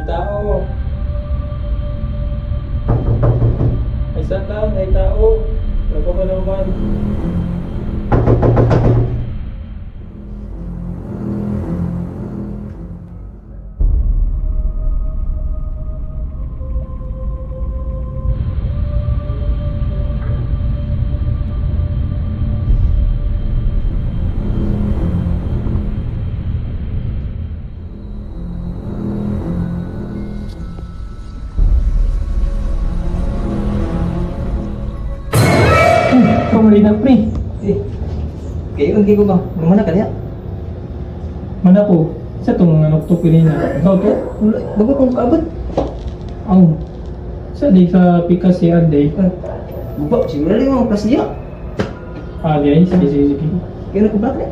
tao. May saka, may tao. Wala pa ba naman? Malina pre. Kayo ko ba? Lumana ka niya? Mana ko? Sa itong mga nuktok ko rin na. Ikaw to? Bago kong kaabot. Ang. Sa di ka pikas si Ade. Baba, siguro lang yung plus niya. Ah, di ay. Sige, sige, sige. Kaya na ko bakit?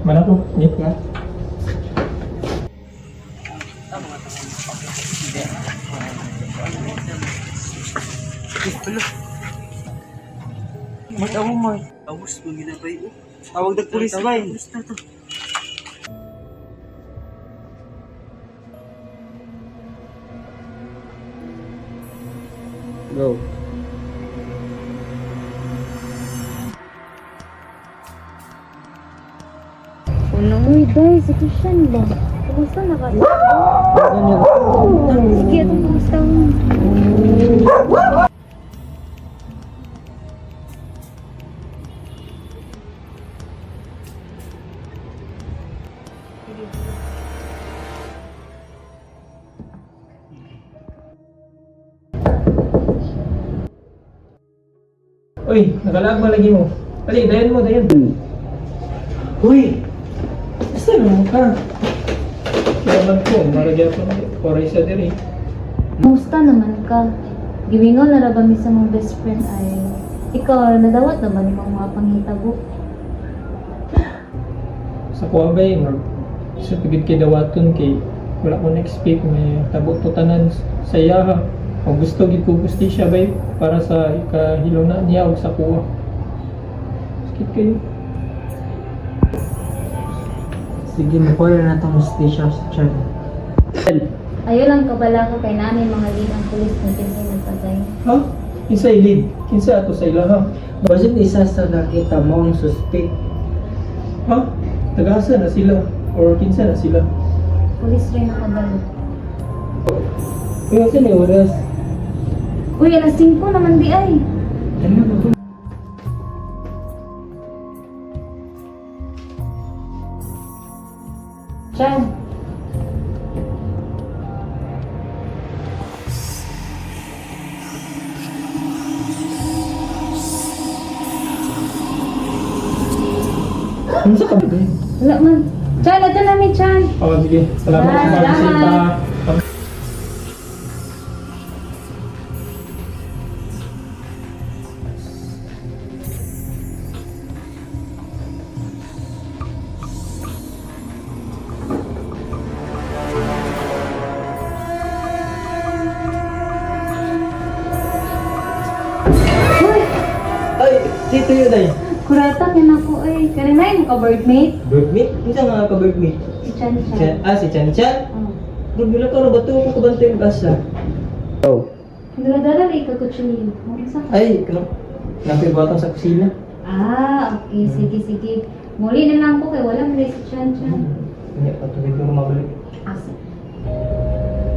Mana ko? Ni? Ha? Matawa mo. Awas mo ginabay mo. Tawag na pulis ba eh? Go. Uy, guys, ito siya ba? Kumusta na ka? Sige, ito kumusta mo? Uy, nakalag ba lagi mo? Dali, dayan mo, dayan. Uy! Basta naman ka. Kaya man ko, maragyan ko na. Koray sa diri. Kumusta naman ka? Giwingon na ba mi sa mga best friend ay ikaw nadawat na ba ni mga panghitabo? Sa kuha ba yung sa pigid kay dawaton kay wala ko na-expect may tabot to tanan sa iya ha. Kung gusto gid ko gusti siya bay para sa ikahilo na niya og sa kuha. Sakit kayo. Sige, makuha na itong station sa chan. Ayo lang kabala ka kay nani mga lead ang pulis kung kinsa nagpatay. Ha? Kinsa ilid? Kinsa ato sa ila ha? Basit isa sa nakita mo ang suspect. Ha? Tagasa na sila or kinsa na sila? Pulis rin nakabalo. Uy, kasi na oras. Uy, alas 5 naman di ay. Ano ba ito? Chan. Kinsa ka ba? Wala man. Chan, ito namin Chan. Oh, sige. Salamat sa Salamat. pagbisita. Uy, Ay, sito yun ay. kurata kin ako ay. Karinay mo ka birdmate? Birdmate? Isa nga ka birdmate? Si Chan Chan. Si Chan Chan? Oh. Bila ka na ba ito ko kabantay yung asa? Oh. Dala-dala rin ka kutsilyo. Isa ka. Ay, napibatang sa kusina. Ah, okay. Sige, sige. Muli na lang ko kay walang rin si Chan Chan. Hindi pa tuloy ko mabalik. Asa.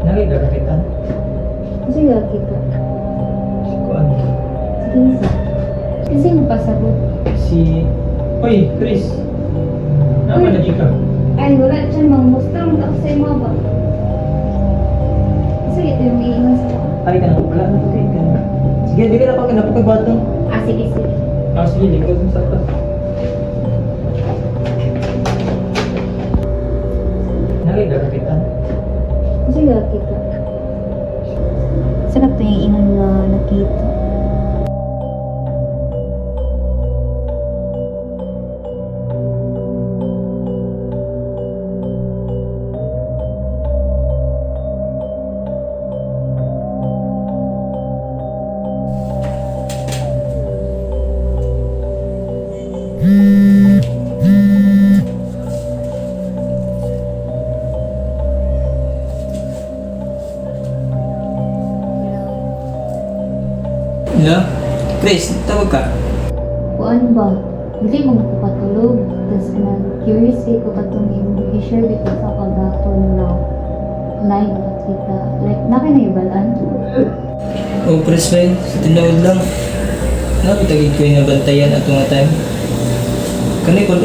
Nakikagapitan. Sige, kita. Si Kuan. Sige, isa. Kasi mo pasabot. Si... Uy, Chris. Nama lagi ka? Ay, wala Chan. Mangmusta mo ako sa iyo ba? Sige, ito yung iingas ko. Ay, ka na. Wala na ito ka na. Sige, di ka na pa kinapagbatang. Ah, sige, sige. Ah, sige, lingkod mo sa taas. Nakikagapitan. Sige, kita. Sarap ito yung inang na nakita. Chris, tawag ka. Kuan ba? Hindi mo ko patulog. Tapos na-curious kayo ko katong i-share bito sa kagapon na live kita. Like, nakinaibalan. O Chris, bay, sa tinawad lang. Napitagid ko yung nabantayan at nga time. Kani ko,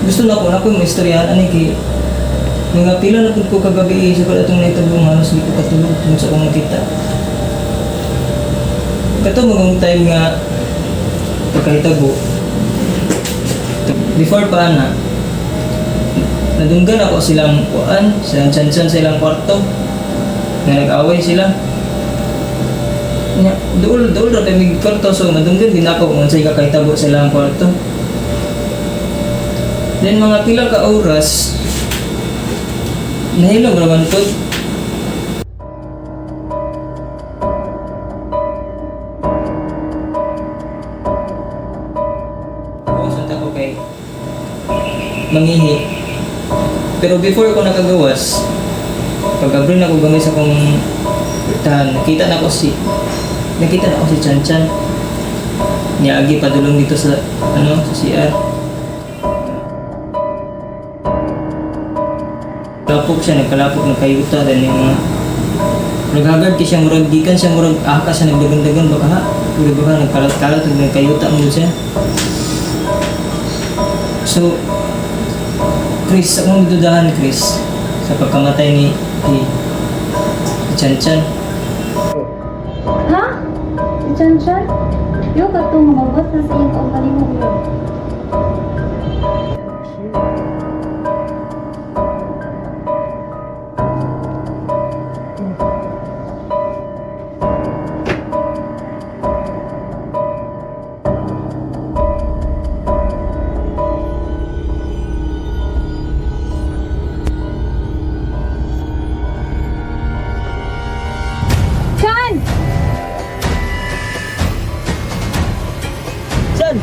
gusto na ko yung istoryahan ani kay mga pila na po ko kagabi sa pala itong naitagong halos di ko katulog kung sa kong nakita. Kato mga time nga pagkahitago before pa na nadunggan ako silang kuan, silang tsan-tsan sa ilang kwarto nga nag-away sila. Dool ra kami kwarto so nadunggan din ako kung sa'y kakahitago sa ilang kwarto. Then mga pila ka oras nahilong naman po. Sunta ko kay mangihi. Pero before ko nakagawas, pag-abrin ako gamay sa kong tahan, nakita na ako si Chan Chan. Niagi padulong dito sa sa CR. Kalapok siya, nagkalapok ng kayuta dahil yung mga naghagad ka siya murag, gikan siya murag, ka siya nagdagan-dagan baka ha, baka nagkalat-kalat ng kayuta mo siya. So, Chris, akong dudahan Chris sa pagkamatay ni Chan Chan. Ha? Chan-chan? Yo, katong mabot na sa iyong kaugaling mo yun. Chan! Chan!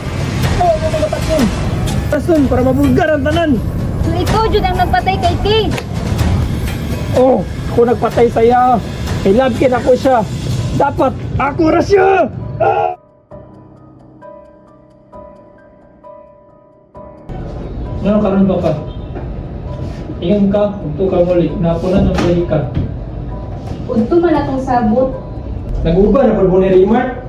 Oh, ano mga tatlong? Rason, para mabulgar ang tanan. So, ikaw, Jud, ang nagpatay kay Kay. Oh, ako nagpatay sa iya. Kay labkin ako siya. Dapat ako ra siya! Ah! Ano karon ba ka? Ingon ka, ugto ka muli. Napunan ng play ka. Udto man atong sabot. Nag-uban na po ni Rimart.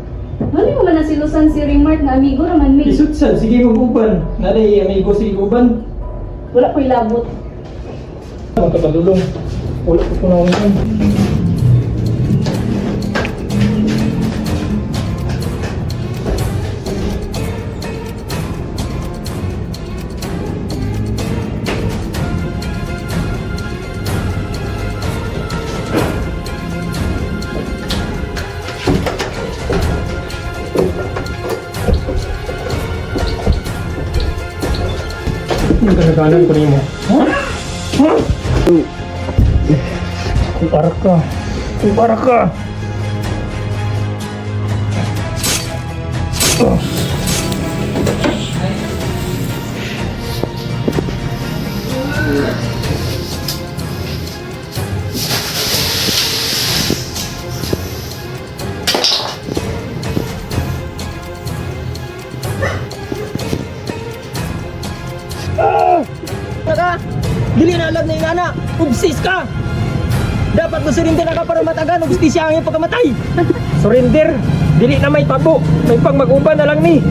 Mali mo man nasilusan si Rimart na amigo naman mi. Isutsan, sige mag-uban. Naday, amigo si uban. Wala ko'y labot. Magkakadulong. Wala ko na uban. Ang kasagalan ko rin mo. Kumpara ka. Kumpara ka. Ka, dili na alam na yung ana, ubsis ka. Dapat mo surrender na ka para matagan, ubstisya ang iyong pagkamatay. Surrender. Dili na may tabo. May pang mag-uban na lang ni.